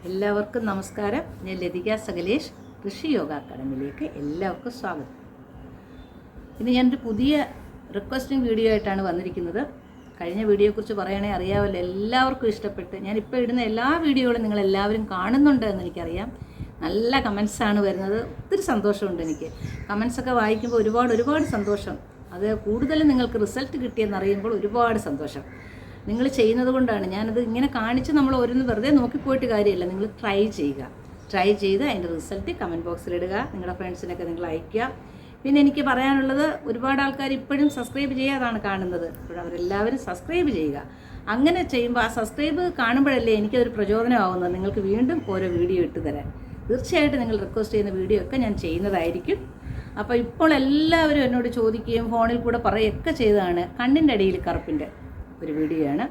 എല്ലാവർക്കും നമസ്കാരം. ഞാൻ ലതിക സകലേഷ്, ഋഷി യോഗ അക്കാഡമിയിലേക്ക് എല്ലാവർക്കും സ്വാഗതം. ഇന്ന് ഞാനൊരു പുതിയ റിക്വസ്റ്റിംഗ് വീഡിയോ ആയിട്ടാണ് വന്നിരിക്കുന്നത്. കഴിഞ്ഞ വീഡിയോയെക്കുറിച്ച് പറയുകയാണെങ്കിൽ അറിയാമല്ലോ, എല്ലാവർക്കും ഇഷ്ടപ്പെട്ട് ഞാനിപ്പോൾ ഇടുന്ന എല്ലാ വീഡിയോകളും നിങ്ങളെല്ലാവരും കാണുന്നുണ്ട് എന്ന് എനിക്കറിയാം. നല്ല കമൻസാണ് വരുന്നത്. ഒത്തിരി സന്തോഷമുണ്ട് എനിക്ക്. കമൻസൊക്കെ വായിക്കുമ്പോൾ ഒരുപാട് സന്തോഷം. അത് കൂടുതലും നിങ്ങൾക്ക് റിസൾട്ട് കിട്ടിയെന്നറിയുമ്പോൾ ഒരുപാട് സന്തോഷം. നിങ്ങൾ ചെയ്യുന്നത് കൊണ്ടാണ്. ഞാനത് ഇങ്ങനെ കാണിച്ച് നമ്മൾ ഓരോന്ന് വെറുതെ നോക്കിപ്പോയിട്ട് കാര്യമില്ല. നിങ്ങൾ ട്രൈ ചെയ്ത് അതിൻ്റെ റിസൾട്ട് കമൻറ്റ് ബോക്സിലിടുക. നിങ്ങളുടെ ഫ്രണ്ട്സിനൊക്കെ നിങ്ങൾ അയയ്ക്കുക. പിന്നെ എനിക്ക് പറയാനുള്ളത്, ഒരുപാട് ആൾക്കാർ ഇപ്പോഴും സബ്സ്ക്രൈബ് ചെയ്യാതാണ് കാണുന്നത്. അപ്പോൾ അവരെല്ലാവരും സബ്സ്ക്രൈബ് ചെയ്യുക. അങ്ങനെ ചെയ്യുമ്പോൾ ആ സബ്സ്ക്രൈബ് കാണുമ്പോഴല്ലേ എനിക്കതൊരു പ്രചോദനമാകുന്നത്, നിങ്ങൾക്ക് വീണ്ടും ഓരോ വീഡിയോ ഇട്ട് തരാൻ. തീർച്ചയായിട്ടും നിങ്ങൾ റിക്വസ്റ്റ് ചെയ്യുന്ന വീഡിയോ ഒക്കെ ഞാൻ ചെയ്യുന്നതായിരിക്കും. അപ്പോൾ ഇപ്പോൾ എല്ലാവരും എന്നോട് ചോദിക്കുകയും ഫോണിൽ കൂടെ പറയുകയൊക്കെ ചെയ്തതാണ് കണ്ണിൻ്റെ അടിയിൽ കറുപ്പിൻ്റെ ഒരു വീഡിയോ ആണ്.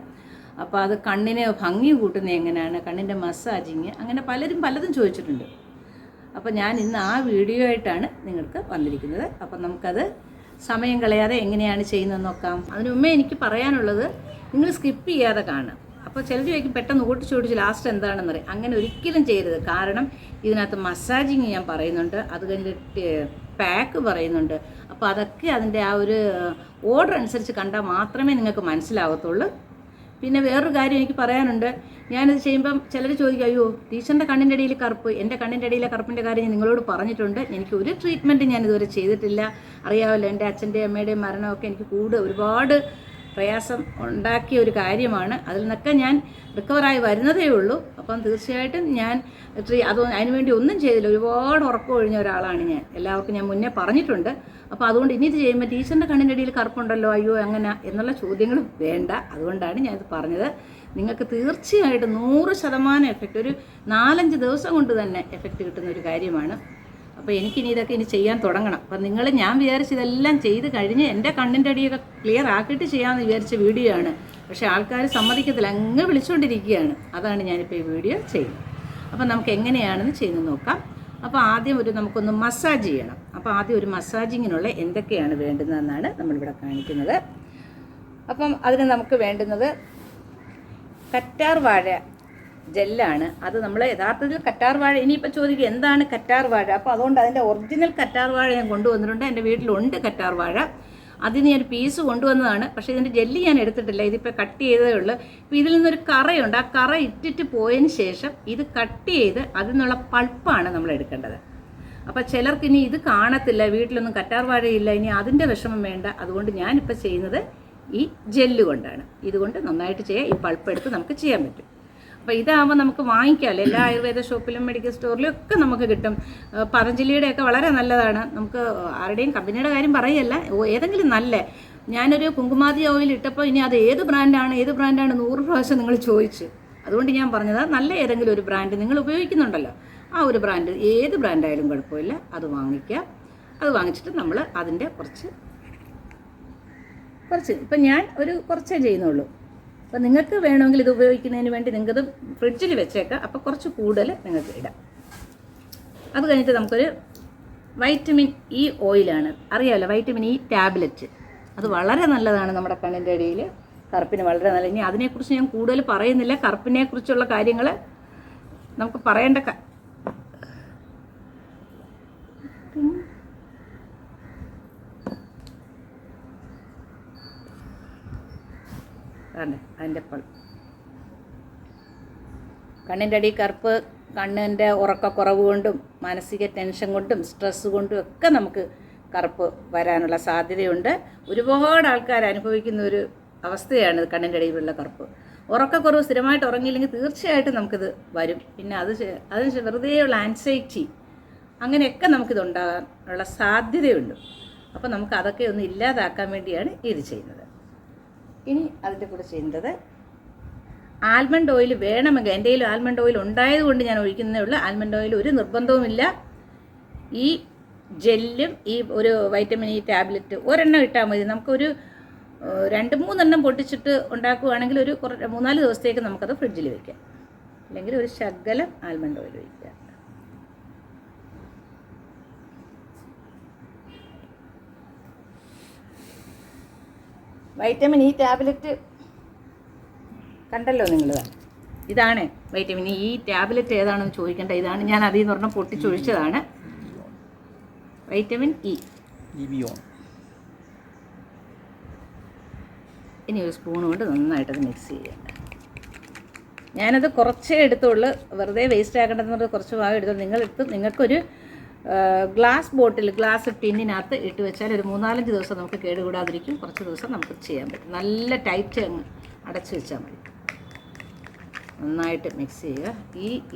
അപ്പോൾ അത് കണ്ണിന് ഭംഗി കൂട്ടുന്നത് എങ്ങനെയാണ്, കണ്ണിൻ്റെ മസാജിങ്, അങ്ങനെ പലതും ചോദിച്ചിട്ടുണ്ട്. അപ്പോൾ ഞാൻ ഇന്ന് ആ വീഡിയോ ആയിട്ടാണ് നിങ്ങൾക്ക് വന്നിരിക്കുന്നത്. അപ്പം നമുക്കത് സമയം കളയാതെ എങ്ങനെയാണ് ചെയ്യുന്നതെന്ന് നോക്കാം. അതിനു മുമ്പേ എനിക്ക് പറയാനുള്ളത്, നിങ്ങൾ സ്കിപ്പ് ചെയ്യാതെ കാണുക. അപ്പോൾ ചിലർ ചോദിക്കും പെട്ടെന്ന് ഓടിച്ചോടിച്ച് ലാസ്റ്റ് എന്താണെന്ന് പറയും. അങ്ങനെ ഒരിക്കലും ചെയ്യരുത്. കാരണം ഇതിനകത്ത് മസാജിങ് ഞാൻ പറയുന്നുണ്ട്, അത് കഴിഞ്ഞിട്ട് പാക്ക് പറയുന്നുണ്ട്. അപ്പോൾ അതൊക്കെ അതിൻ്റെ ആ ഒരു ഓർഡർ അനുസരിച്ച് കണ്ടാൽ മാത്രമേ നിങ്ങൾക്ക് മനസ്സിലാകത്തുള്ളൂ. പിന്നെ വേറൊരു കാര്യം എനിക്ക് പറയാനുണ്ട്. ഞാനിത് ചെയ്യുമ്പം ചിലർ ചോദിക്കും, അയ്യോ ടീച്ചറിൻ്റെ കണ്ണിൻ്റെ ഇടയിൽ കറുപ്പ്, എൻ്റെ കണ്ണിൻ്റെ ഇടയിലെ കറുപ്പിൻ്റെ കാര്യം ഞാൻ നിങ്ങളോട് പറഞ്ഞിട്ടുണ്ട്. എനിക്ക് ഒരു ട്രീറ്റ്മെൻറ്റ് ഞാനിതുവരെ ചെയ്തിട്ടില്ല. അറിയാമല്ലോ, എൻ്റെ അച്ഛൻ്റെയും അമ്മയുടെയും മരണമൊക്കെ എനിക്ക് ഒരുപാട് പ്രയാസം ഉണ്ടാക്കിയ ഒരു കാര്യമാണ്. അതിൽ നിന്നൊക്കെ ഞാൻ റിക്കവറായി വരുന്നതേ ഉള്ളൂ. അപ്പം തീർച്ചയായിട്ടും ഞാൻ അതിനുവേണ്ടി ഒന്നും ചെയ്തില്ല. ഒരുപാട് ഉറക്കം ഒഴിഞ്ഞ ഒരാളാണ് ഞാൻ. എല്ലാവർക്കും ഞാൻ മുന്നേ പറഞ്ഞിട്ടുണ്ട്. അപ്പോൾ അതുകൊണ്ട് ഇനി ഇത് ചെയ്യുമ്പോൾ ടീച്ചറിൻ്റെ കണ്ണിൻ്റെ ഇടയിൽ കറുപ്പുണ്ടല്ലോ, അയ്യോ അങ്ങനെ എന്നുള്ള ചോദ്യങ്ങൾ വേണ്ട. അതുകൊണ്ടാണ് ഞാനിത് പറഞ്ഞത്. നിങ്ങൾക്ക് തീർച്ചയായിട്ടും 100% എഫക്റ്റ്, ഒരു 4-5 ദിവസം കൊണ്ട് തന്നെ എഫക്റ്റ് കിട്ടുന്ന ഒരു കാര്യമാണ്. അപ്പോൾ എനിക്കിനി ഇതൊക്കെ ചെയ്യാൻ തുടങ്ങണം. അപ്പം ഞാൻ വിചാരിച്ച് ഇതെല്ലാം ചെയ്ത് കഴിഞ്ഞ് എൻ്റെ കണ്ണിൻ്റെ അടിയൊക്കെ ക്ലിയർ ആക്കിയിട്ട് ചെയ്യാമെന്ന് വിചാരിച്ച വീഡിയോ ആണ്. പക്ഷേ ആൾക്കാർ സമ്മതിക്കത്തില്ല, അങ്ങ് വിളിച്ചുകൊണ്ടിരിക്കുകയാണ്. അതാണ് ഞാനിപ്പോൾ ഈ വീഡിയോ ചെയ്യുന്നത്. അപ്പം നമുക്ക് എങ്ങനെയാണെന്ന് ചെയ്ത് നോക്കാം. അപ്പോൾ ആദ്യം നമുക്കൊന്ന് മസാജ് ചെയ്യണം. അപ്പോൾ ആദ്യം ഒരു മസാജിങ്ങിനുള്ള എന്തൊക്കെയാണ് വേണ്ടുന്നതെന്നാണ് നമ്മളിവിടെ കാണിക്കുന്നത്. അപ്പം അതിന് നമുക്ക് വേണ്ടുന്നത് കറ്റാർ വാഴ ജെല്ലാണ്. അത് നമ്മൾ യഥാർത്ഥത്തിൽ കറ്റാർ വാഴ, ഇനിയിപ്പോൾ ചോദിക്കുക എന്താണ് കറ്റാർ വാഴ. അപ്പോൾ അതുകൊണ്ട് അതിൻ്റെ ഒറിജിനൽ കറ്റാർ വാഴ ഞാൻ കൊണ്ടുവന്നിട്ടുണ്ട്. എൻ്റെ വീട്ടിലുണ്ട് കറ്റാർ വാഴ. അതിന് ഞാൻ പീസ് കൊണ്ടുവന്നതാണ്. പക്ഷേ ഇതിൻ്റെ ജെല്ലി ഞാൻ എടുത്തിട്ടില്ല. ഇതിപ്പോൾ കട്ട് ചെയ്തതേ ഉള്ളൂ. ഇപ്പോൾ ഇതിൽ നിന്നൊരു കറയുണ്ട്. ആ കറ ഇട്ടിട്ട് പോയതിന് ശേഷം ഇത് കട്ട് ചെയ്ത് അതിൽ നിന്നുള്ള പൾപ്പാണ് നമ്മൾ എടുക്കേണ്ടത്. അപ്പോൾ ചിലർക്ക് ഇനി ഇത് കാണത്തില്ല, വീട്ടിലൊന്നും കറ്റാർ വാഴയില്ല, ഇനി അതിൻ്റെ വിഷമം വേണ്ട. അതുകൊണ്ട് ഞാനിപ്പോൾ ചെയ്യുന്നത് ഈ ജെല്ല് കൊണ്ടാണ്. ഇതുകൊണ്ട് നന്നായിട്ട് ചെയ്യാം. ഈ പൾപ്പ് എടുത്ത് നമുക്ക് ചെയ്യാൻ പറ്റും. അപ്പോൾ ഇതാകുമ്പോൾ നമുക്ക് വാങ്ങിക്കാമല്ലോ. എല്ലാ ആയുർവേദ ഷോപ്പിലും മെഡിക്കൽ സ്റ്റോറിലും ഒക്കെ നമുക്ക് കിട്ടും. പതഞ്ജലിയുടെയൊക്കെ വളരെ നല്ലതാണ്. നമുക്ക് ആരുടെയും കമ്പനിയുടെ കാര്യം പറയല്ല, ഏതെങ്കിലും നല്ല. ഞാനൊരു കുങ്കുമാതി ഓയിൽ ഇട്ടപ്പോൾ ഇനി അത് ഏത് ബ്രാൻഡാണ് 100 പ്രാവശ്യം നിങ്ങൾ ചോദിച്ചു. അതുകൊണ്ട് ഞാൻ പറഞ്ഞത് നല്ല ഏതെങ്കിലും ഒരു ബ്രാൻഡ് നിങ്ങൾ ഉപയോഗിക്കുന്നുണ്ടല്ലോ, ആ ഒരു ബ്രാൻഡ്, ഏത് ബ്രാൻഡായാലും കുഴപ്പമില്ല, അത് വാങ്ങിക്കുക. അത് വാങ്ങിച്ചിട്ട് നമ്മൾ അതിൻ്റെ കുറച്ച് ഇപ്പം ഞാൻ കുറച്ചേ ചെയ്യുന്നുള്ളൂ. അപ്പോൾ നിങ്ങൾക്ക് വേണമെങ്കിൽ ഇത് ഉപയോഗിക്കുന്നതിന് വേണ്ടി നിങ്ങൾക്കത് ഫ്രിഡ്ജിൽ വെച്ചേക്കാം. അപ്പോൾ കുറച്ച് കൂടുതൽ നിങ്ങൾക്ക് ഇടാം. അത് കഴിഞ്ഞിട്ട് നമുക്കൊരു വൈറ്റമിൻ ഇ ഓയിലാണ്. അറിയാമല്ലോ, വൈറ്റമിൻ ഇ ടാബ്ലറ്റ്. അത് വളരെ നല്ലതാണ് നമ്മുടെ കണ്ണിൻ്റെ ഇടയിൽ കറുപ്പിന് വളരെ നല്ല. ഇനി അതിനെക്കുറിച്ച് ഞാൻ കൂടുതൽ പറയുന്നില്ല. കറുപ്പിനെക്കുറിച്ചുള്ള കാര്യങ്ങൾ നമുക്ക് പറയേണ്ട അതിൻ്റെ കണ്ണിൻ്റെ അടി കറുപ്പ് കണ്ണിൻ്റെ ഉറക്കക്കുറവ് കൊണ്ടും മാനസിക ടെൻഷൻ കൊണ്ടും സ്ട്രെസ് കൊണ്ടും ഒക്കെ നമുക്ക് കറുപ്പ് വരാനുള്ള സാധ്യതയുണ്ട്. ഒരുപാട് ആൾക്കാർ അനുഭവിക്കുന്ന ഒരു അവസ്ഥയാണ് കണ്ണിൻ്റെ അടിയിലുള്ള കറുപ്പ്. ഉറക്കക്കുറവ് സ്ഥിരമായിട്ട് ഉറങ്ങിയില്ലെങ്കിൽ തീർച്ചയായിട്ടും നമുക്കിത് വരും. പിന്നെ അതിന് വെറുതെയുള്ള ആൻസൈറ്റി, അങ്ങനെയൊക്കെ നമുക്കിതുണ്ടാകാനുള്ള സാധ്യതയുണ്ട്. അപ്പോൾ നമുക്ക് അതൊക്കെ ഒന്ന് ഇല്ലാതാക്കാൻ വേണ്ടിയാണ് ഇത് ചെയ്യുന്നത്. ഇനി അതിൻ്റെ കൂടെ ചെയ്യുന്നത് ആൽമണ്ട് ഓയിൽ വേണമെങ്കിൽ, എൻ്റെ കയ്യിൽ ആൽമണ്ട് ഓയിൽ ഉണ്ടായതുകൊണ്ട് ഞാൻ ഒഴിക്കുന്നതേ ഉള്ളൂ. ആൽമണ്ട് ഓയിൽ ഒരു നിർബന്ധവുമില്ല. ഈ ജെല്ലും ഈ ഒരു വൈറ്റമിൻ ഇ ടാബ്ലറ്റ് ഒരെണ്ണം ഇട്ടാൽ മതി. നമുക്കൊരു 2-3 പൊട്ടിച്ചിട്ട് ഉണ്ടാക്കുകയാണെങ്കിൽ ഒരു 3-4 ദിവസത്തേക്ക് നമുക്കത് ഫ്രിഡ്ജിൽ വയ്ക്കാം. അല്ലെങ്കിൽ ഒരു ശകലം ആൽമണ്ട് ഓയിൽ വയ്ക്കുക. വൈറ്റമിൻ ഇ ടാബ്ലറ്റ് കണ്ടല്ലോ നിങ്ങൾ. ഇതാണ് വൈറ്റമിൻ ഇ. ഈ ടാബ്ലറ്റ് ഏതാണെന്ന് ചോദിക്കേണ്ട, ഇതാണ്. ഞാൻ അതിൽ നിന്ന് പറഞ്ഞാൽ പൊട്ടിച്ചൊഴിച്ചതാണ്. Vitamin E. ഇനി ഒരു സ്പൂൺ കൊണ്ട് നന്നായിട്ടത് മിക്സ് ചെയ്യാം. ഞാനത് കുറച്ചേ എടുത്തുള്ളൂ, വെറുതെ വേസ്റ്റ് ആക്കേണ്ടതെന്ന് പറഞ്ഞാൽ കുറച്ച് ഭാഗം എടുത്തോളൂ. നിങ്ങൾക്കൊരു ഗ്ലാസ് ബോട്ടിൽ, ഗ്ലാസ് ടിന്നിനകത്ത് ഇട്ട് വെച്ചാൽ ഒരു 3-4 ദിവസം നമുക്ക് കേടുകൂടാതിരിക്കും. കുറച്ച് ദിവസം നമുക്ക് ചെയ്യാൻ പറ്റും. നല്ല ടൈറ്റ് അങ്ങ് അടച്ച് വെച്ചാൽ മതി. നന്നായിട്ട് മിക്സ് ചെയ്യുക.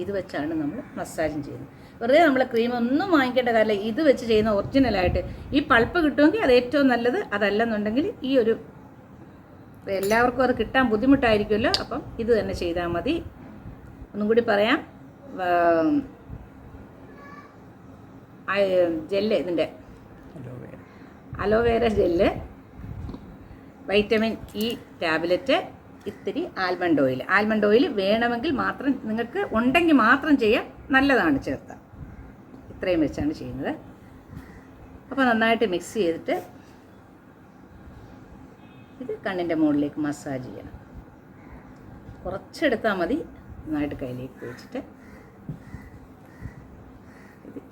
ഇത് വെച്ചാണ് നമ്മൾ മസാജിങ് ചെയ്യുന്നത്. വെറുതെ നമ്മൾ ക്രീം ഒന്നും വാങ്ങിക്കേണ്ട കാര്യമില്ല. ഇത് വെച്ച് ചെയ്യുന്ന ഒറിജിനലായിട്ട് ഈ പൾപ്പ് കിട്ടുമെങ്കിൽ അത് ഏറ്റവും നല്ലത്. അതല്ലെന്നുണ്ടെങ്കിൽ ഈ ഒരു, എല്ലാവർക്കും അത് കിട്ടാൻ ബുദ്ധിമുട്ടായിരിക്കുമല്ലോ, അപ്പം ഇത് തന്നെ ചെയ്താൽ മതി. ഒന്നും കൂടി പറയാം, ജെല്ല്, ഇതിൻ്റെ aloe vera gel, vitamin E tablet, ഇത്തിരി ആൽമണ്ട് ഓയിൽ വേണമെങ്കിൽ മാത്രം, നിങ്ങൾക്ക് ഉണ്ടെങ്കിൽ മാത്രം ചെയ്യാം, നല്ലതാണ് ചേർത്താൽ. ഇത്രയും വെച്ചാണ് ചെയ്യുന്നത്. അപ്പോൾ നന്നായിട്ട് മിക്സ് ചെയ്തിട്ട് ഇത് കണ്ണിൻ്റെ മുകളിലേക്ക് മസാജ് ചെയ്യണം. കുറച്ചെടുത്താൽ മതി. നന്നായിട്ട് കയ്യിലേക്ക് വെച്ചിട്ട്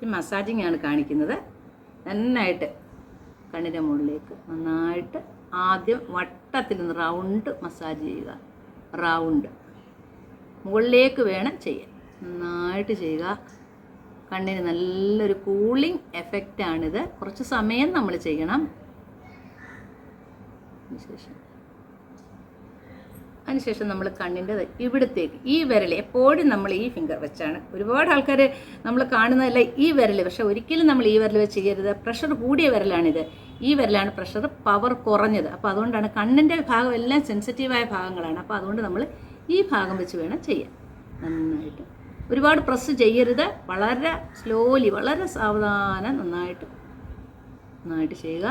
ഈ മസാജിങ് ആണ് കാണിക്കുന്നത്. നന്നായിട്ട് കണ്ണിൻ്റെ മുകളിലേക്ക് നന്നായിട്ട് ആദ്യം വട്ടത്തിൽ നിന്ന് റൗണ്ട് മസാജ് ചെയ്യുക. റൗണ്ട് മുകളിലേക്ക് വേണം ചെയ്യാൻ. നന്നായിട്ട് ചെയ്യുക. കണ്ണിന് നല്ലൊരു കൂളിംഗ് എഫക്റ്റാണിത്. കുറച്ച് സമയം നമ്മൾ ചെയ്യണം. അതിനുശേഷം നമ്മൾ കണ്ണിൻ്റെ ഇവിടത്തേക്ക്, ഈ വിരൽ എപ്പോഴും നമ്മൾ ഈ ഫിംഗർ വെച്ചാണ്. ഒരുപാട് ആൾക്കാർ നമ്മൾ കാണുന്നതല്ല ഈ വിരൽ, പക്ഷെ ഒരിക്കലും നമ്മൾ ഈ വിരൽ വെച്ച് ചെയ്യരുത്. പ്രഷർ കൂടിയ വിരലാണിത്. ഈ വിരലാണ് പ്രഷർ പവർ കുറഞ്ഞത്. അപ്പോൾ അതുകൊണ്ടാണ് കണ്ണിൻ്റെ ഭാഗം എല്ലാം സെൻസിറ്റീവായ ഭാഗങ്ങളാണ്. അപ്പോൾ അതുകൊണ്ട് നമ്മൾ ഈ ഭാഗം വെച്ച് വേണം ചെയ്യാൻ. നന്നായിട്ട് ഒരുപാട് പ്രസ് ചെയ്യരുത്. വളരെ സ്ലോലി, വളരെ സാവധാനം നന്നായിട്ട് ചെയ്യുക.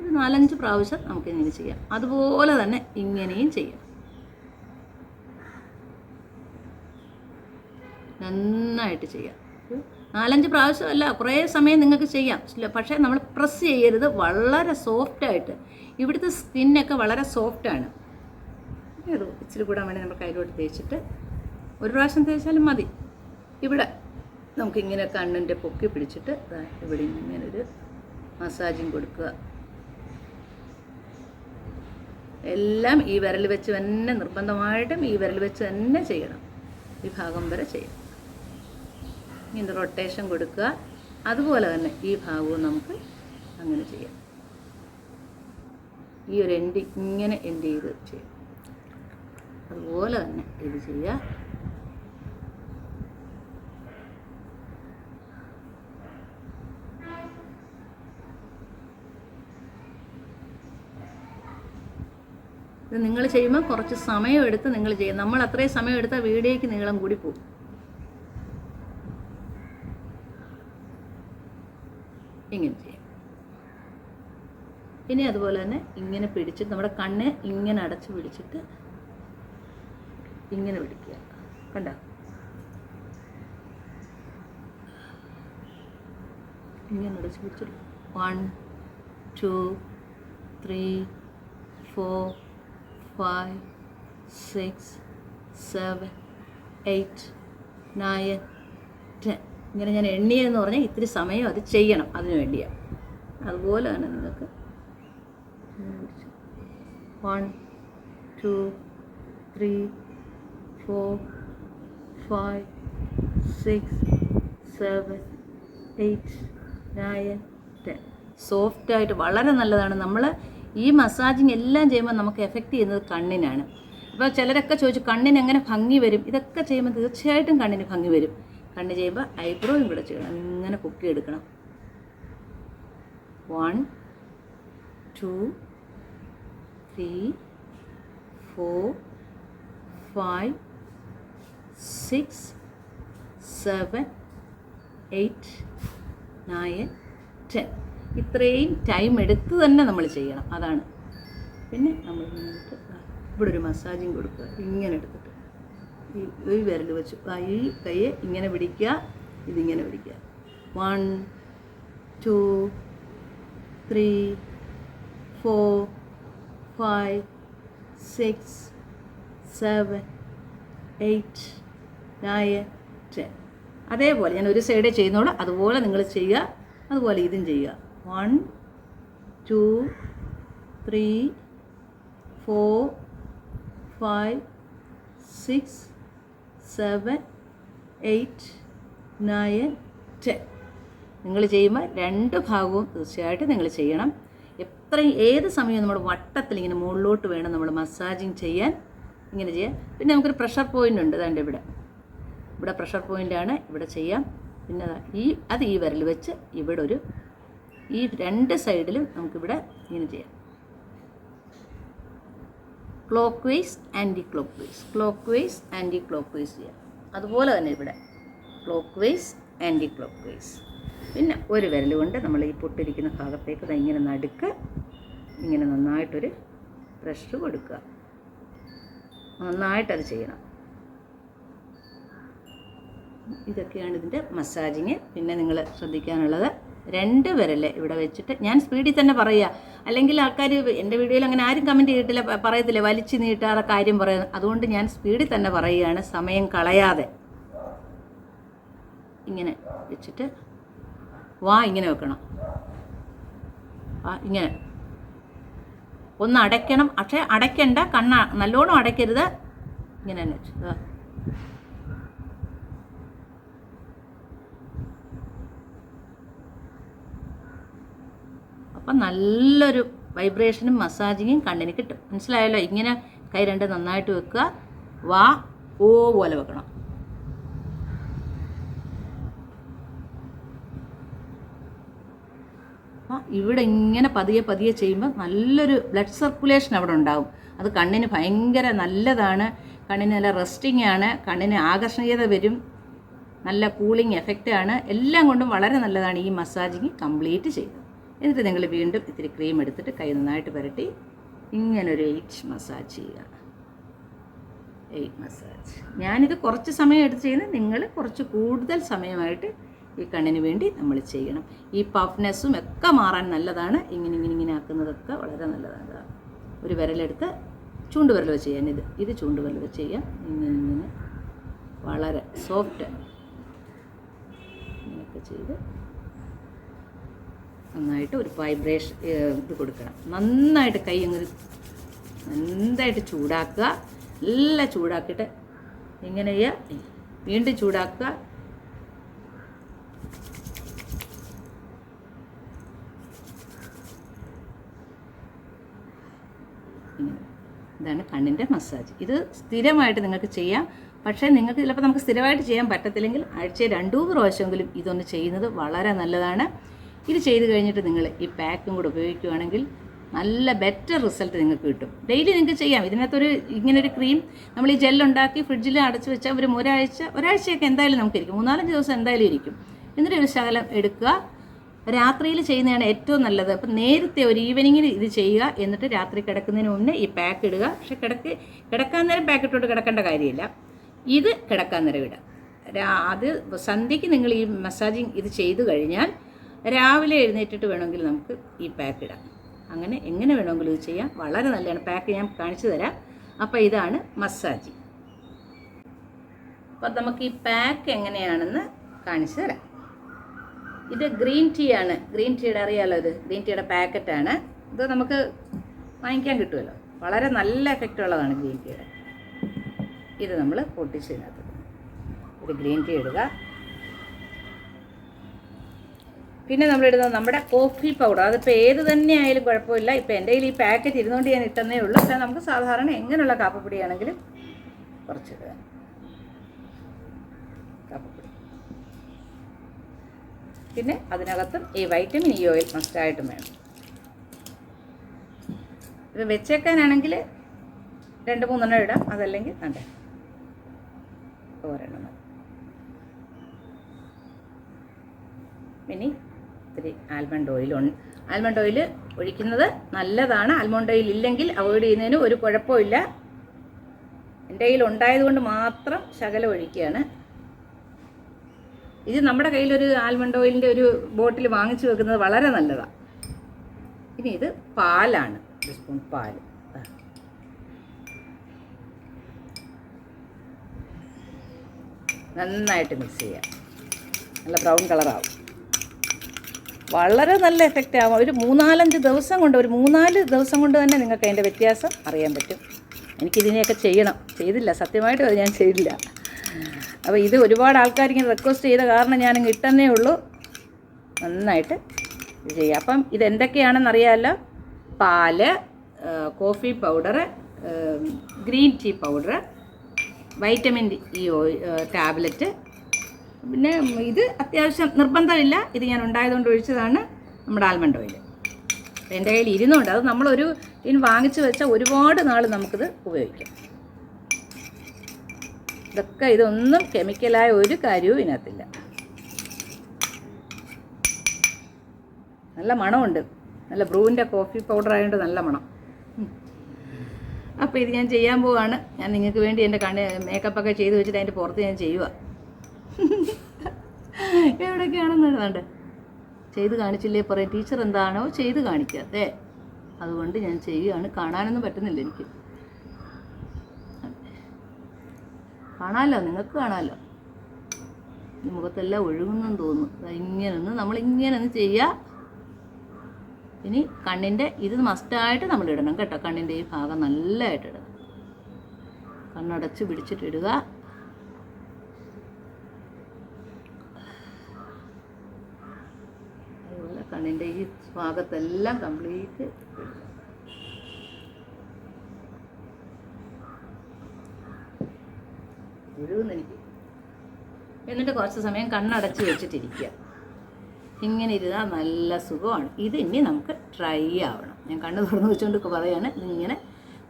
ഒരു 4-5 പ്രാവശ്യം നമുക്കിങ്ങനെ ചെയ്യാം. അതുപോലെ തന്നെ ഇങ്ങനെയും ചെയ്യാം. നന്നായിട്ട് ചെയ്യാം. 4-5 പ്രാവശ്യമല്ല, കുറേ സമയം നിങ്ങൾക്ക് ചെയ്യാം. പക്ഷേ നമ്മൾ പ്രസ് ചെയ്യരുത്. വളരെ സോഫ്റ്റായിട്ട്. ഇവിടുത്തെ സ്കിന്നൊക്കെ വളരെ സോഫ്റ്റാണ്. ഇച്ചിരി കൂടാൻ വേണ്ടി നമ്മൾ കയ്യിലോട്ട് തേച്ചിട്ട് ഒരു പ്രാവശ്യം തേച്ചാലും മതി. ഇവിടെ നമുക്കിങ്ങനെ കണ്ണിൻ്റെ പൊക്കി പിടിച്ചിട്ട് ഇവിടെ ഇങ്ങനൊരു മസാജിങ് കൊടുക്കുക. എല്ലാം ഈ വിരൽ വെച്ച് തന്നെ, നിർബന്ധമായിട്ടും ഈ വിരൽ വെച്ച് തന്നെ ചെയ്യണം. ഈ ഭാഗം വരെ ചെയ്യണം. ഇങ്ങനെ റൊട്ടേഷൻ കൊടുക്കുക. അതുപോലെ തന്നെ ഈ ഭാഗവും നമുക്ക് അങ്ങനെ ചെയ്യാം. ഈ ഒരു ഇങ്ങനെ എൻഡ് ചെയ്ത് ചെയ്യാം. അതുപോലെ തന്നെ ഇത് ചെയ്യുക. ഇത് നിങ്ങൾ ചെയ്യുമ്പോൾ കുറച്ച് സമയമെടുത്ത് നിങ്ങൾ ചെയ്യും. നമ്മൾ അത്രയും സമയമെടുത്താൽ വീഡിയോയ്ക്ക് നീളം കൂടി പോകും. ഇങ്ങനെ ചെയ്യാം. ഇനി അതുപോലെ തന്നെ ഇങ്ങനെ പിടിച്ചിട്ട് നമ്മുടെ കണ്ണ് ഇങ്ങനെ അടച്ച് പിടിച്ചിട്ട് ഇങ്ങനെ പിടിക്കുക. കണ്ടോ? ഇങ്ങനെ അടച്ച് പിടിച്ചിട്ട് 1 2 3 4 5 6 7 8 9 10 ഇങ്ങനെ ഞാൻ എണ്ണിയെന്ന് പറഞ്ഞാൽ ഇത്തിരി സമയം അത് ചെയ്യണം. അതിന് വേണ്ടിയാണ്. അതുപോലെ തന്നെ നിങ്ങൾക്ക് 1 2 3 4 5 6 7 8 9 10 സോഫ്റ്റായിട്ട് വളരെ നല്ലതാണ്. നമ്മൾ ഈ മസാജിങ് എല്ലാം ചെയ്യുമ്പോൾ നമുക്ക് എഫക്റ്റ് ചെയ്യുന്നത് കണ്ണിനാണ്. അപ്പോൾ ചിലരൊക്കെ ചോദിച്ചു കണ്ണിന് എങ്ങനെ ഭംഗി വരും? ഇതൊക്കെ ചെയ്യുമ്പോൾ തീർച്ചയായിട്ടും കണ്ണിന് ഭംഗി വരും. കണ്ണ് ചെയ്യുമ്പോൾ ഐബ്രോയും കൂടെ ചെയ്യണം. ഇങ്ങനെ പൊക്കിയെടുക്കണം. 1 2 3 4 5 6 7 8 9 10 ഇത്രയും ടൈം എടുത്ത് തന്നെ നമ്മൾ ചെയ്യണം. അതാണ്. പിന്നെ നമ്മൾ ഇവിടെ ഒരു മസാജിങ് കൊടുക്കുക. ഇങ്ങനെ എടുത്തിട്ട് ഈ വിരൽ വെച്ച് ഈ കൈയെ ഇങ്ങനെ പിടിക്കുക. ഇതിങ്ങനെ പിടിക്കുക. 1 2 3 4 5 6 7, 8, 9, 10. അതേപോലെ ഞാൻ ഒരു സൈഡേ ചെയ്യുന്നുള്ളൂ, അതുപോലെ നിങ്ങൾ ചെയ്യുക. അതുപോലെ ഇതും ചെയ്യുക. 1, 2, 3, 4, 5, 6, 7, 8, 9, 10. നിങ്ങൾ ചെയ്യുമ്പോൾ രണ്ട് ഭാഗവും തീർച്ചയായിട്ടും നിങ്ങൾ ചെയ്യണം. ഏത് സമയവും നമ്മുടെ വട്ടത്തിൽ ഇങ്ങനെ മുകളിലോട്ട് വേണം നമ്മൾ മസാജിങ് ചെയ്യാൻ. ഇങ്ങനെ ചെയ്യാം. പിന്നെ നമുക്കൊരു പ്രഷർ പോയിൻ്റ് ഉണ്ട്. അതാണ്ട് ഇവിടെ പ്രഷർ പോയിൻ്റാണ്. ഇവിടെ ചെയ്യാം. പിന്നെ ഈ വിരൽ വെച്ച് ഇവിടെ ഈ രണ്ട് സൈഡിലും നമുക്കിവിടെ ഇങ്ങനെ ചെയ്യാം. Clockwise anti clockwise, clockwise anti clockwise ചെയ്യാം. അതുപോലെ തന്നെ ഇവിടെ clockwise anti clockwise. പിന്നെ ഒരു വിരൽ കൊണ്ട് നമ്മൾ ഈ പൊട്ടിരിക്കുന്ന ഭാഗത്തേക്ക് ഇങ്ങനെ നടുക്ക് ഇങ്ങനെ നന്നായിട്ടൊരു പ്രഷർ കൊടുക്കുക. നന്നായിട്ടത് ചെയ്യണം. ഇതൊക്കെയാണ് ഇതിൻ്റെ മസാജിങ്. പിന്നെ നിങ്ങൾ ശ്രദ്ധിക്കാനുള്ളത്, രണ്ട് വിരൽ ഇവിടെ വെച്ചിട്ട്, ഞാൻ സ്പീഡിൽ തന്നെ പറയുക, അല്ലെങ്കിൽ ആൾക്കാർ എൻ്റെ വീഡിയോയിൽ അങ്ങനെ ആരും കമൻറ്റ് ചെയ്തിട്ടില്ല, പറയത്തില്ല വലിച്ചു നീട്ടാറ കാര്യം പറയുന്നത്. അതുകൊണ്ട് ഞാൻ സ്പീഡിൽ തന്നെ പറയുകയാണ്, സമയം കളയാതെ. ഇങ്ങനെ വെച്ചിട്ട് ഇങ്ങനെ വെക്കണം. ഇങ്ങനെ ഒന്ന് അടയ്ക്കണം. പക്ഷേ അടയ്ക്കണ്ട, നല്ലോണം അടയ്ക്കരുത്. ഇങ്ങനെ തന്നെ വെച്ചു. അപ്പം നല്ലൊരു വൈബ്രേഷനും മസാജിങ്ങും കണ്ണിന് കിട്ടും. മനസ്സിലായല്ലോ? ഇങ്ങനെ കൈ രണ്ട് നന്നായിട്ട് വെക്കുക. പോലെ വെക്കണം. ഇവിടെ ഇങ്ങനെ പതിയെ ചെയ്യുമ്പോൾ നല്ലൊരു ബ്ലഡ് സർക്കുലേഷൻ അവിടെ ഉണ്ടാവും. അത് കണ്ണിന് ഭയങ്കര നല്ലതാണ്. കണ്ണിന് നല്ല റെസ്റ്റിംഗ് ആണ്. കണ്ണിന് ആകർഷണീയത വരും. നല്ല കൂളിംഗ് എഫക്റ്റാണ്. എല്ലാം കൊണ്ടും വളരെ നല്ലതാണ് ഈ മസാജിങ് കംപ്ലീറ്റ് ചെയ്തത്. എന്നിട്ട് നിങ്ങൾ വീണ്ടും ഇത്തിരി ക്രീം എടുത്തിട്ട് കൈ നന്നായിട്ട് പുരട്ടി ഇങ്ങനൊരു 8 മസാജ് ചെയ്യുക. 8 മസാജ്. ഞാനിത് കുറച്ച് സമയം എടുത്ത് ചെയ്യുന്നത്, നിങ്ങൾ കുറച്ച് കൂടുതൽ സമയമായിട്ട് ഈ കണ്ണിന് വേണ്ടി നമ്മൾ ചെയ്യണം. ഈ പഫ്നെസ്സും ഒക്കെ മാറാൻ നല്ലതാണ്. ഇങ്ങനെ ആക്കുന്നതൊക്കെ വളരെ നല്ലതാണ്. ഒരു വിരലെടുത്ത് ചൂണ്ടുവിരൽ വെച്ച് ചെയ്യാൻ, ഇത് ചൂണ്ടുവിരൽ വെച്ച് ചെയ്യാം. ഇങ്ങനെ വളരെ സോഫ്റ്റ് ഇങ്ങനെയൊക്കെ ചെയ്ത് നന്നായിട്ട് ഒരു വൈബ്രേഷൻ ഇത് കൊടുക്കണം. നന്നായിട്ട് കൈ അങ്ങ് നന്നായിട്ട് ചൂടാക്കുക. നല്ല ചൂടാക്കിയിട്ട് ഇങ്ങനെ ചെയ്യുക. വീണ്ടും ചൂടാക്കുക. ഇതാണ് കണ്ണിൻ്റെ മസാജ്. ഇത് സ്ഥിരമായിട്ട് നിങ്ങൾക്ക് ചെയ്യാം. പക്ഷേ നിങ്ങൾക്ക് ചിലപ്പോൾ നമുക്ക് സ്ഥിരമായിട്ട് ചെയ്യാൻ പറ്റത്തില്ലെങ്കിൽ ആഴ്ചയിൽ 2-3 പ്രാവശ്യമെങ്കിലും ഇതൊന്ന് ചെയ്യുന്നത് വളരെ നല്ലതാണ്. ഇത് ചെയ്ത് കഴിഞ്ഞിട്ട് നിങ്ങൾ ഈ പാക്കും കൂടെ ഉപയോഗിക്കുകയാണെങ്കിൽ നല്ല ബെറ്റർ റിസൾട്ട് നിങ്ങൾക്ക് കിട്ടും. ഡെയിലി നിങ്ങൾക്ക് ചെയ്യാം. ഇതിനകത്തൊരു ഇങ്ങനൊരു ക്രീം നമ്മൾ ഈ ജെല്ലുണ്ടാക്കി ഫ്രിഡ്ജിൽ അടച്ച് വെച്ചാൽ ഒരു ഒരാഴ്ചയൊക്കെ എന്തായാലും നമുക്കിരിക്കും. 3-4 ദിവസം എന്തായാലും ഇരിക്കും. എന്നിട്ട് ഒരു ശകലം എടുക്കുക. രാത്രിയിൽ ചെയ്യുന്നതാണ് ഏറ്റവും നല്ലത്. അപ്പം നേരത്തെ ഒരു ഈവനിങ്ങിൽ ഇത് ചെയ്യുക. എന്നിട്ട് രാത്രി കിടക്കുന്നതിന് മുന്നേ ഈ പാക്ക് ഇടുക. പക്ഷെ കിടക്കാൻ നേരം പാക്ക് ഇട്ടോട്ട് കിടക്കേണ്ട കാര്യമില്ല. ഇത് കിടക്കാൻ നേരം ഇടുക. അത് സന്ധ്യയ്ക്ക് നിങ്ങൾ ഈ മസാജിങ് ഇത് ചെയ്തു കഴിഞ്ഞാൽ രാവിലെ എഴുന്നേറ്റിട്ട് വേണമെങ്കിൽ നമുക്ക് ഈ പാക്ക് ഇടാം. അങ്ങനെ എങ്ങനെ വേണമെങ്കിലും ഇത് ചെയ്യാം. വളരെ നല്ലതാണ്. പാക്ക് ഞാൻ കാണിച്ചു തരാം. അപ്പോൾ ഇതാണ് മസാജിങ്. അപ്പം നമുക്ക് ഈ പാക്ക് എങ്ങനെയാണെന്ന് കാണിച്ചു തരാം. ഇത് ഗ്രീൻ ടീ ആണ്. ഗ്രീൻ ടീയുടെ അറിയാമല്ലോ, ഇത് ഗ്രീൻ ടീയുടെ പാക്കറ്റാണ്. ഇത് നമുക്ക് വാങ്ങിക്കാൻ കിട്ടുമല്ലോ. വളരെ നല്ല എഫക്റ്റ് ഉള്ളതാണ് ഗ്രീൻ ടീയുടെ. ഇത് നമ്മൾ പൊട്ടിച്ചതിനകത്ത് ഒരു ഗ്രീൻ ടീ ഇടുക. പിന്നെ നമ്മളിടുന്നത് നമ്മുടെ കോഫി പൗഡർ. അതിപ്പോൾ ഏത് തന്നെ ആയാലും കുഴപ്പമില്ല. ഇപ്പോൾ എൻ്റെ കയ്യിൽ ഈ പാക്കറ്റ് ഇരുന്നുകൊണ്ട് ഞാൻ ഇട്ടെന്നേ ഉള്ളൂ. പക്ഷേ നമുക്ക് സാധാരണ എങ്ങനെയുള്ള കാപ്പപ്പൊടിയാണെങ്കിലും കുറച്ചിടുക. കാപ്പപ്പൊടി. പിന്നെ അതിനകത്തും ഈ വൈറ്റമിൻ ഇ ഓയിൽ മസ്റ്റായിട്ടും വേണം. ഇത് വെച്ചേക്കാനാണെങ്കിൽ 2-3 ഇടാം. അതല്ലെങ്കിൽ വേണ്ടേ ഒരെണ്ണം. ഇനി ഇത്തിരി ആൽമണ്ട് ഓയിൽ ഒഴിക്കുന്നത് നല്ലതാണ്. ആൽമണ്ട് ഓയിൽ ഇല്ലെങ്കിൽ അവോയ്ഡ് ചെയ്യുന്നതിന് ഒരു കുഴപ്പമില്ല. എൻ്റെ കയ്യിൽ ഉണ്ടായതുകൊണ്ട് മാത്രം ശകലം ഒഴിക്കുകയാണ്. ഇത് നമ്മുടെ കയ്യിലൊരു ആൽമണ്ട് ഓയിലിൻ്റെ ഒരു ബോട്ടിൽ വാങ്ങിച്ചു വെക്കുന്നത് വളരെ നല്ലതാണ്. ഇനി ഇത് പാലാണ്. 1 സ്പൂൺ പാൽ. നന്നായിട്ട് മിക്സ് ചെയ്യുക. നല്ല ബ്രൗൺ കളറാവും. വളരെ നല്ല എഫക്റ്റ് ആവും. ഒരു 3-4 ദിവസം കൊണ്ട്, ഒരു 3-4 ദിവസം കൊണ്ട് തന്നെ നിങ്ങൾക്ക് അതിൻ്റെ വ്യത്യാസം അറിയാൻ പറ്റും. എനിക്കിതിനെയൊക്കെ ചെയ്യണം, ചെയ്തില്ല, സത്യമായിട്ടും അത് ഞാൻ ചെയ്തില്ല. അപ്പോൾ ഇത് ഒരുപാട് ആൾക്കാരിങ്ങനെ റിക്വസ്റ്റ് ചെയ്ത കാരണം ഞാനിങ്ങ് ഇട്ടെന്നേ ഉള്ളൂ. നന്നായിട്ട് ഇത് ചെയ്യുക. അപ്പം ഇതെന്തൊക്കെയാണെന്ന് അറിയാമല്ലോ. പാല്, coffee powder, green tea powder, vitamin E tablet, പിന്നെ ഇത് അത്യാവശ്യം നിർബന്ധമില്ല, ഇത് ഞാൻ ഉണ്ടായതുകൊണ്ട് ഒഴിച്ചതാണ്, നമ്മുടെ ആൽമണ്ട് ഓയിൽ. എൻ്റെ കയ്യിൽ ഇരുന്നുണ്ട്. അത് നമ്മളൊരു വാങ്ങിച്ച് വെച്ചാൽ ഒരുപാട് നാൾ നമുക്കിത് ഉപയോഗിക്കാം. ഇതൊന്നും കെമിക്കലായ ഒരു കാര്യവും ഇതിനകത്തില്ല. നല്ല മണമുണ്ട്. നല്ല ബ്രൂവിൻ്റെ കോഫി പൗഡർ ആയതുകൊണ്ട് നല്ല മണം. അപ്പോൾ ഇത് ഞാൻ ചെയ്യാൻ പോവാണ്. ഞാൻ നിങ്ങൾക്ക് വേണ്ടി എൻ്റെ മേക്കപ്പൊക്കെ ചെയ്ത് വെച്ചിട്ട് അതിൻ്റെ പുറത്ത് ഞാൻ ചെയ്യുക. എവിടെയൊക്കെയാണെന്നുണ്ട് ചെയ്ത് കാണിച്ചില്ലേ പറയും, ടീച്ചർ എന്താണോ ചെയ്ത് കാണിക്കാതെ, അതുകൊണ്ട് ഞാൻ ചെയ്യുകയാണ്. കാണാനൊന്നും പറ്റുന്നില്ല എനിക്ക്. കാണാമല്ലോ, നിങ്ങൾക്ക് കാണാമല്ലോ. മുഖത്തെല്ലാം ഒഴുകുന്നെന്ന് തോന്നുന്നു. ഇങ്ങനൊന്ന് നമ്മളിങ്ങനൊന്ന് ചെയ്യുക. ഇനി കണ്ണിൻ്റെ ഇത് മസ്റ്റായിട്ട് നമ്മൾ ഇടണം കേട്ടോ. കണ്ണിൻ്റെ ഈ ഭാഗം നല്ലതായിട്ട് ഇടണം. കണ്ണടച്ച് പിടിച്ചിട്ടിടുക. അതുപോലെ കണ്ണിൻ്റെ ഈ ഭാഗത്തെല്ലാം കംപ്ലീറ്റ് ഒഴുകുന്നെനിക്ക്. എന്നിട്ട് കുറച്ച് സമയം കണ്ണടച്ച് വെച്ചിട്ടിരിക്കുക. ഇങ്ങനെ ഇരുന്നാൽ നല്ല സുഖമാണ്. ഇത് ഇനി നമുക്ക് ഡ്രൈ ആവണം. ഞാൻ കണ്ണ് തുറന്ന് വെച്ചുകൊണ്ട് പറയാണ്. ഇങ്ങനെ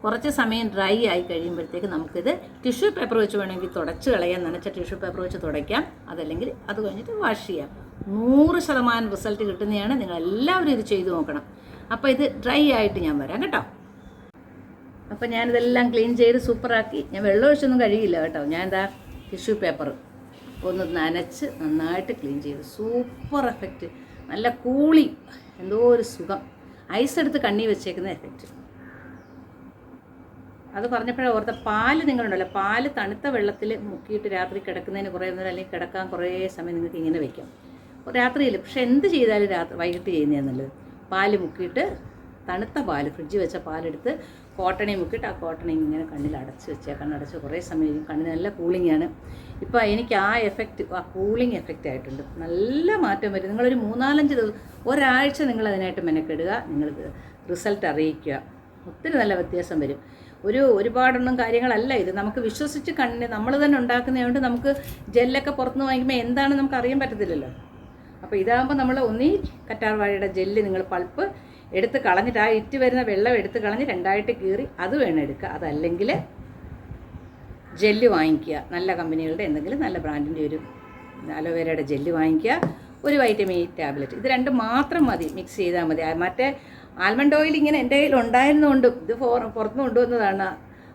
കുറച്ച് സമയം ഡ്രൈ ആയി കഴിയുമ്പോഴത്തേക്ക് നമുക്കിത് ടിഷ്യൂ പേപ്പർ വെച്ച് വേണമെങ്കിൽ തുടച്ച് കളയാം. നനച്ച ടിഷ്യൂ പേപ്പർ വെച്ച് തുടയ്ക്കാം. അതല്ലെങ്കിൽ അത് കഴിഞ്ഞിട്ട് വാഷ് ചെയ്യാം. 100% റിസൾട്ട് കിട്ടുന്നതാണ്. നിങ്ങളെല്ലാവരും ഇത് ചെയ്തു നോക്കണം. അപ്പോൾ ഇത് ഡ്രൈ ആയിട്ട് ഞാൻ വരാം കേട്ടോ. അപ്പോൾ ഞാനിതെല്ലാം ക്ലീൻ ചെയ്ത് സൂപ്പറാക്കി. ഞാൻ വെള്ളം ഒഴിച്ചൊന്നും കഴിയില്ല കേട്ടോ. ഞാൻ എന്താ ടിഷ്യൂ പേപ്പർ ഒന്ന് നനച്ച് നന്നായിട്ട് ക്ലീൻ ചെയ്തു. Super effect. നല്ല കൂളി, എന്തോ ഒരു സുഖം. ഐസ് എടുത്ത് കണ്ണി വെച്ചേക്കുന്ന എഫക്റ്റ്. അത് പറഞ്ഞപ്പോഴേ ഓർത്ത, പാല് നിങ്ങളുണ്ടല്ലോ, പാല് തണുത്ത വെള്ളത്തിൽ മുക്കിയിട്ട് രാത്രി കിടക്കുന്നതിന് കുറേ നേരം, അല്ലെങ്കിൽ കിടക്കാൻ കുറേ സമയം നിങ്ങൾക്ക് ഇങ്ങനെ വയ്ക്കാം രാത്രിയിൽ. പക്ഷേ എന്ത് ചെയ്താലും വൈകിട്ട് ചെയ്യുന്നതാണ് നല്ലത്. പാല് മുക്കിയിട്ട്, തണുത്ത പാല്, ഫ്രിഡ്ജിൽ വെച്ച പാലെടുത്ത് കോട്ടണി മുക്കിയിട്ട് ആ കോട്ടണി ഇങ്ങനെ കണ്ണിൽ അടച്ച് വെച്ചാൽ കണ്ണടച്ച് കുറേ സമയം കണ്ണിന് നല്ല കൂളിങ്ങാണ്. ഇപ്പോൾ എനിക്ക് ആ എഫക്റ്റ്, ആ കൂളിംഗ് എഫക്റ്റ് ആയിട്ടുണ്ട്. നല്ല മാറ്റം വരും. നിങ്ങളൊരു 3-4 ദിവസം, ഒരാഴ്ച നിങ്ങളതിനായിട്ട് മെനക്കെടുക. നിങ്ങൾക്ക് റിസൾട്ട് അറിയിക്കുക. ഒത്തിരി നല്ല വ്യത്യാസം വരും. ഒരുപാടൊന്നും കാര്യങ്ങളല്ല ഇത്. നമുക്ക് വിശ്വസിച്ച് കണ്ണിന് നമ്മൾ തന്നെ ഉണ്ടാക്കുന്നതുകൊണ്ട് നമുക്ക് ജെല്ലൊക്കെ പുറത്തുനിന്ന് വാങ്ങിക്കുമ്പോൾ എന്താണെന്ന് നമുക്ക് അറിയാൻ പറ്റത്തില്ലല്ലോ. അപ്പോൾ ഇതാകുമ്പോൾ നമ്മൾ ഒന്നീ കറ്റാർവാഴയുടെ ജെല്ല് നിങ്ങൾ പൾപ്പ് എടുത്ത് കളഞ്ഞിട്ട്, ആ ഇറ്റ് വരുന്ന വെള്ളം എടുത്ത് കളഞ്ഞ് 2ആയിട്ട് കീറി അത് വേണം എടുക്കുക. അതല്ലെങ്കിൽ ജെല്ല് വാങ്ങിക്കുക. നല്ല കമ്പനികളുടെ എന്തെങ്കിലും നല്ല ബ്രാൻഡിൻ്റെ ഒരു അലോവേരയുടെ ജെല്ല് വാങ്ങിക്കുക. ഒരു വൈറ്റമിൻ ഇ ടാബ്ലറ്റ്, ഇത് 2 മാത്രം മതി. മിക്സ് ചെയ്താൽ മതി. മറ്റേ ആൽമണ്ട് ഓയിൽ ഇങ്ങനെ എൻ്റെ കയ്യിൽ ഉണ്ടായിരുന്നുകൊണ്ട്, ഇത് പുറത്തുനിന്ന് കൊണ്ടുവന്നതാണ്.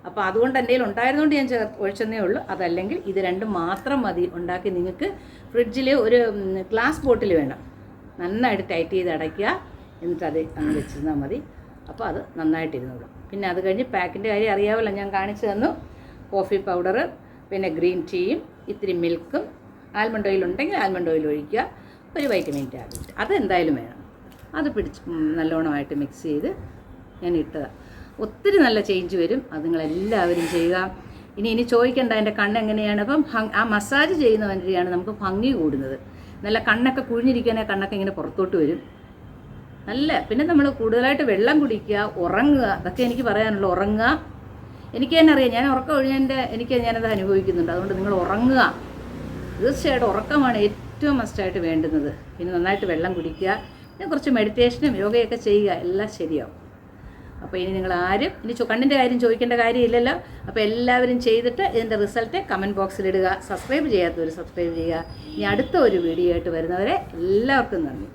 അപ്പോൾ അതുകൊണ്ട് എൻ്റെ കയ്യിൽ ഉണ്ടായിരുന്നുകൊണ്ട് ഞാൻ ഒഴിച്ചെന്നേ ഉള്ളൂ. അതല്ലെങ്കിൽ ഇത് 2 മാത്രം മതി ഉണ്ടാക്കി. നിങ്ങൾക്ക് ഫ്രിഡ്ജിൽ ഒരു ഗ്ലാസ് ബോട്ടിൽ വേണം. നന്നായിട്ട് ടൈറ്റ് ചെയ്ത് അടയ്ക്കുക. എന്നിട്ട് അത് അങ്ങ് വെച്ചിരുന്നാൽ മതി. അപ്പോൾ അത് നന്നായിട്ടിരുന്നോളും. പിന്നെ അത് കഴിഞ്ഞ് പാക്കിൻ്റെ കാര്യം അറിയാമല്ലോ, ഞാൻ കാണിച്ചു തന്നു. കോഫി പൗഡർ, പിന്നെ ഗ്രീൻ ടീയും ഇത്തിരി മിൽക്കും, ആൽമണ്ട് ഓയിൽ ഉണ്ടെങ്കിൽ ആൽമണ്ട് ഓയിൽ ഒഴിക്കുക. ഒരു വൈറ്റമിൻ ടാബ്ലറ്റ് അത് എന്തായാലും വേണം. അത് നല്ലോണമായിട്ട് മിക്സ് ചെയ്ത് ഞാൻ ഇട്ടതാണ്. ഒത്തിരി നല്ല ചേഞ്ച് വരും. അത് നിങ്ങളെല്ലാവരും ചെയ്യുക. ഇനി ചോദിക്കേണ്ട എൻ്റെ കണ്ണ് എങ്ങനെയാണ്. അപ്പം ആ മസാജ് ചെയ്യുന്ന വണ്ടിയാണ് നമുക്ക് ഭംഗി കൂടുന്നത്. നല്ല കണ്ണൊക്കെ കുഴിഞ്ഞിരിക്കാനേ കണ്ണൊക്കെ ഇങ്ങനെ പുറത്തോട്ട് വരും. നല്ല, പിന്നെ നമ്മൾ കൂടുതലായിട്ട് വെള്ളം കുടിക്കുക, ഉറങ്ങുക. അതൊക്കെ എനിക്ക് പറയാനുള്ളൂ. ഉറങ്ങുക. എനിക്ക് തന്നെ അറിയാം, ഞാൻ ഉറക്കം ഒഴിഞ്ഞതിൻ്റെ ഞാനത് അനുഭവിക്കുന്നുണ്ട്. അതുകൊണ്ട് നിങ്ങൾ ഉറങ്ങുക. തീർച്ചയായിട്ടും ഉറക്കമാണ് ഏറ്റവും മസ്റ്റായിട്ട് വേണ്ടുന്നത്. പിന്നെ നന്നായിട്ട് വെള്ളം കുടിക്കുക. പിന്നെ കുറച്ച് മെഡിറ്റേഷനും യോഗയൊക്കെ ചെയ്യുക. എല്ലാം ശരിയാവും. അപ്പോൾ ഇനി നിങ്ങൾ ആരും കണ്ണിൻ്റെ കാര്യം ചോദിക്കേണ്ട കാര്യമില്ലല്ലോ. അപ്പോൾ എല്ലാവരും ചെയ്തിട്ട് ഇതിൻ്റെ റിസൾട്ട് കമൻറ്റ് ബോക്സിലിടുക. സബ്സ്ക്രൈബ് ചെയ്യാത്തവർ സബ്സ്ക്രൈബ് ചെയ്യുക. ഇനി അടുത്ത ഒരു വീഡിയോ ആയിട്ട് വരുന്നവരെ എല്ലാവർക്കും നന്ദി.